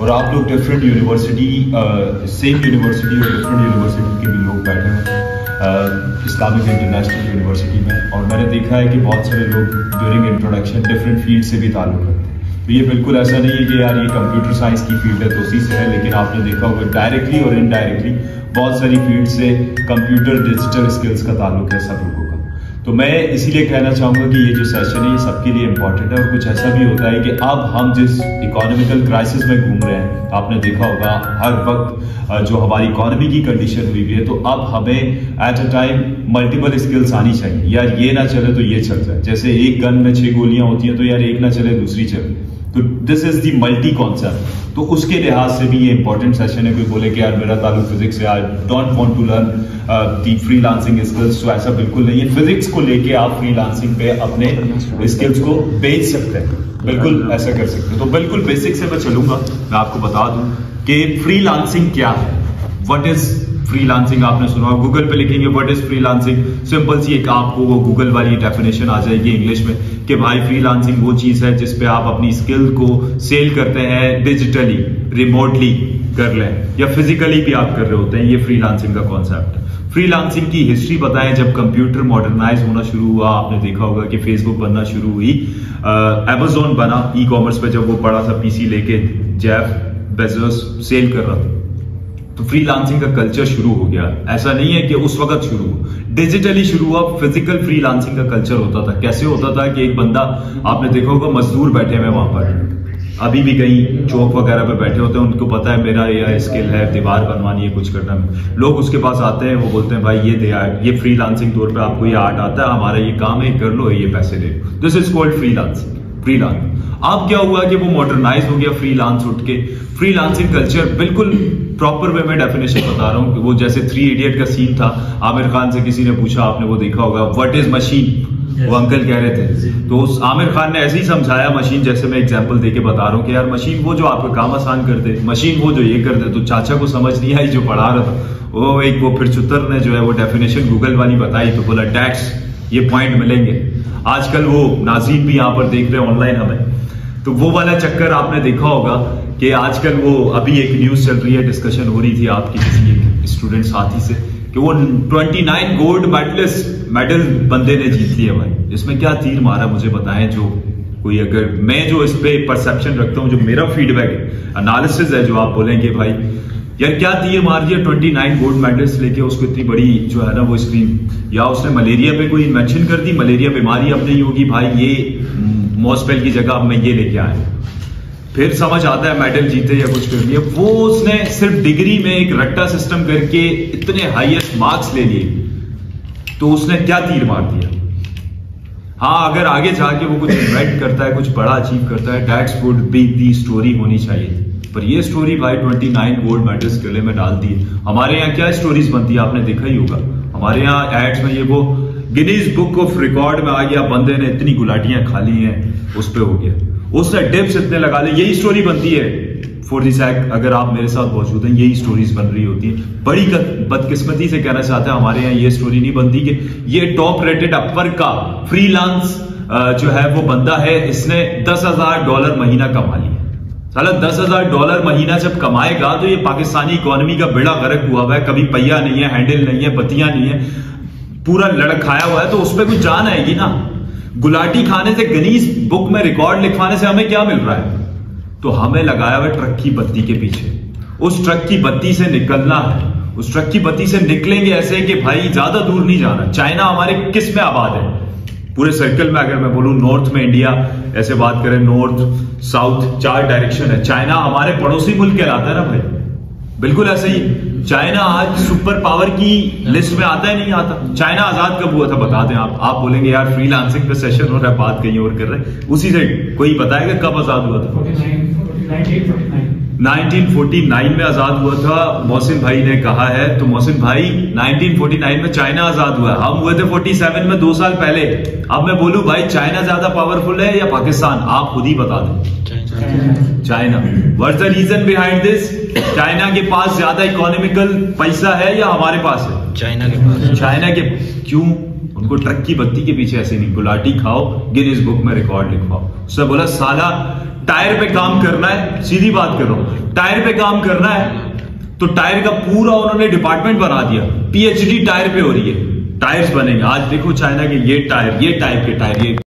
और आप लोग डिफरेंट यूनिवर्सिटी, सेम यूनिवर्सिटी और डिफरेंट यूनिवर्सिटी के भी लोग बैठे हैं इस्लामिक इंटरनेशनल यूनिवर्सिटी में, और मैंने देखा है कि बहुत सारे लोग ड्यूरिंग इंट्रोडक्शन डिफरेंट फील्ड से भी ताल्लुक़ रखते हैं। तो ये बिल्कुल ऐसा नहीं है कि यार ये कंप्यूटर साइंस की फील्ड है तो उसी से है, लेकिन आपने देखा होगा डायरेक्टली और इनडायरेक्टली बहुत सारी फील्ड से कंप्यूटर डिजिटल स्किल्स का ताल्लुक है सब लोगों का। तो मैं इसीलिए कहना चाहूँगा कि ये जो सेशन है ये सबके लिए इम्पॉर्टेंट है। और कुछ ऐसा भी होता है कि अब हम जिस इकोनॉमिकल क्राइसिस में घूम रहे हैं, आपने देखा होगा हर वक्त जो हमारी इकोनॉमी की कंडीशन हुई है, तो अब हमें at a time multiple skills आनी चाहिए। यार ये ना चले तो ये चल जाए, जैसे एक गन में 6 गोलियां होती हैं तो यार एक ना चले दूसरी चले, तो this is the multi concept. तो उसके लिहाज से भी ये इंपॉर्टेंट सेशन है। कोई बोले कि यार मेरा ताल्लुक फिजिक्स से, I don't want to learn the freelancing skills, तो ऐसा बिल्कुल नहीं है। फिजिक्स को लेके आप फ्रीलांसिंग पे अपने स्किल्स को बेच सकते हैं, बिल्कुल ऐसा कर सकते हैं। तो बिल्कुल बेसिक से मैं चलूंगा, मैं आपको बता दूं कि फ्रीलांसिंग क्या है, व्हाट इज फ्रीलांसिंग। आपने सुना, गूगल पे लिखेंगे व्हाट इज फ्रीलांसिंग, सिंपल सी एक आपको वो गूगल वाली डेफिनेशन आ जाएगी इंग्लिश में कि भाई फ्रीलांसिंग वो चीज है जिसपे आप अपनी स्किल को सेल करते हैं, डिजिटली रिमोटली कर लें या फिजिकली भी आप कर रहे होते हैं, ये फ्रीलांसिंग का कॉन्सेप्ट है। फ्रीलांसिंग की हिस्ट्री बताएं, जब कंप्यूटर मॉडर्नाइज होना शुरू हुआ, आपने देखा होगा कि फेसबुक बनना शुरू हुई, अमेज़न बना ई कॉमर्स पे, जब वो बड़ा सा पीसी लेके जेफ बेजोस सेल कर रहा था, तो फ्रीलांसिंग का कल्चर शुरू हो गया। ऐसा नहीं है कि उस वक्त शुरू हुआ, डिजिटली शुरू हुआ। फिजिकल फ्रीलांसिंग का कल्चर होता था। कैसे होता था कि एक बंदा, आपने देखा होगा मजदूर बैठे हुए वहां पर, अभी भी कहीं चौक वगैरह पे बैठे होते हैं, उनको पता है मेरा यह स्किल है, दीवार बनवानी है, कुछ करना है, लोग उसके पास आते हैं, वो बोलते हैं भाई ये दे आर्ट, ये फ्रीलांसिंग तौर पे आपको ये आर्ट आता है, हमारा ये काम है, कर लो, ये पैसे दे। This is called freelancing. अब क्या हुआ कि वो मॉडर्नाइज हो गया, फ्रीलांस उठ के फ्रीलांसिंग कल्चर बिल्कुल प्रॉपर वे में डेफिनेशन बता रहा हूँ। वो जैसे 3 इडियट का सीन था, आमिर खान से किसी ने पूछा, आपने वो देखा होगा, व्हाट इज मशीन, वो अंकल कह रहे थे, तो उस आमिर खान ने ऐसे ही समझाया मशीन, जैसे मैं एग्जांपल देके बता रहा हूँ कि यार मशीन वो जो आपका काम आसान कर दे, मशीन वो जो ये कर दे। तो चाचा को समझ नहीं आई जो पढ़ा रहा था, वो फिर चुतर ने जो है वो डेफिनेशन गूगल वाली बताई, तो बोला डैट्स, ये पॉइंट मिलेंगे। आजकल वो नाज़रीन भी यहाँ पर देख रहे हैं ऑनलाइन हमें, तो वो वाला चक्कर आपने देखा होगा कि आजकल वो अभी एक न्यूज चल रही है, डिस्कशन हो रही थी आपकी किसी एक स्टूडेंट साथी से कि वो 29 गोल्ड मेडल बंदे ने जीत लिया। भाई इसमें क्या तीर मारा मुझे बताएं, जो कोई, अगर मैं जो इस पे परसेप्शन रखता हूँ, जो मेरा फीडबैक एनालिसिस है, जो आप बोलेंगे भाई यार क्या तीर मार दिया 29 गोल्ड मेडल्स लेके, उसको इतनी बड़ी जो है ना वो स्क्रीन, या उसने मलेरिया पे कोई इन्वेंशन कर दी, मलेरिया बीमारी अब नहीं होगी भाई, ये मॉस्पेल की जगह अब मैं ये लेके आया, फिर समझ आता है मेडल जीते या कुछ कर लिया। वो उसने सिर्फ डिग्री में एक रट्टा सिस्टम करके इतने हाईएस्ट मार्क्स ले लिए, तो उसने क्या तीर मार दिया। हाँ, अगर आगे जाके वो कुछ इन्वेंट करता है, कुछ बड़ा अचीव करता है, that's would be the story होनी चाहिए। पर ये स्टोरी भाई 29 गोल्ड मेडल्स गले में डाल दी। हमारे यहाँ क्या स्टोरीज बनती है, आपने देखा ही होगा, हमारे यहाँ एड्स में ये वो गिनीज बुक ऑफ रिकॉर्ड में आ गया, बंदे ने इतनी गुलाटियां खा ली हैं, उस पे हो गया, उसने डिप्स इतने लगा ले, यही स्टोरी बनती है। फॉर दिस एक्ट अगर आप मेरे साथ मौजूद हैं, यही स्टोरीज बन रही होती है। बड़ी बदकिस्मती से कहना चाहते हैं, हमारे यहाँ ये स्टोरी नहीं बनती कि ये टॉप रेटेड अपर का फ्रीलांस जो है वो बंदा है, इसने $10,000 महीना कमा लिया। साला $10,000 महीना जब कमाएगा तो ये पाकिस्तानी इकोनॉमी का बेड़ा गर्क हुआ हुआ है, कभी पहिया नहीं है, हैंडल नहीं है, बत्तियां नहीं है, पूरा लड़खाया हुआ है, तो उस पर कुछ जान आएगी ना। गुलाटी खाने से, गिनीज बुक में रिकॉर्ड लिखवाने से हमें क्या मिल रहा है, तो हमें लगाया हुआ ट्रक की बत्ती के पीछे। उस ट्रक की बत्ती से निकलना है, उस ट्रक की बत्ती से निकलेंगे ऐसे कि भाई ज्यादा दूर नहीं जाना। चाइना हमारे किस में आबाद है, पूरे सर्कल में, अगर मैं बोलूं नॉर्थ में इंडिया, ऐसे बात करें नॉर्थ साउथ 4 डायरेक्शन है। चाइना हमारे पड़ोसी मुल्क कहलाता है ना भाई, बिल्कुल ऐसे ही। चाइना आज सुपर पावर की लिस्ट में आता है, नहीं आता। चाइना आजाद कब हुआ था बता दें आप बोलेंगे यार फ्रीलांसिंग पे सेशन हो रहा है, बात कहीं और कर रहे हैं, उसी से कोई बताएगा कब आजाद हुआ था? 1949 में आजाद हुआ था, मोहसिन भाई ने कहा है। तो मोहसिन भाई 1949 में चाइना आजाद हुआ, हम हुए थे 47 में, 2 साल पहले। अब मैं बोलूं भाई चाइना ज्यादा पावरफुल है या पाकिस्तान, आप खुद ही बता दें। China. What's the reason behind this? China के पास ज्यादा इकोनॉमिकल पैसा है या हमारे पास है? चाइना के पास। चाइना के क्यों? उनको ट्रक की बत्ती के पीछे ऐसे नहीं, गुलाटी खाओ, गिनीज बुक में रिकॉर्ड लिखवाओ। उसने बोला साला टायर पे काम करना है, सीधी बात कर रहा हूं, टायर पे काम करना है तो टायर का पूरा उन्होंने डिपार्टमेंट बना दिया, पीएचडी टायर पे हो रही है, टायर्स बनेंगे। आज देखो चाइना के ये टाइप के टायर, ये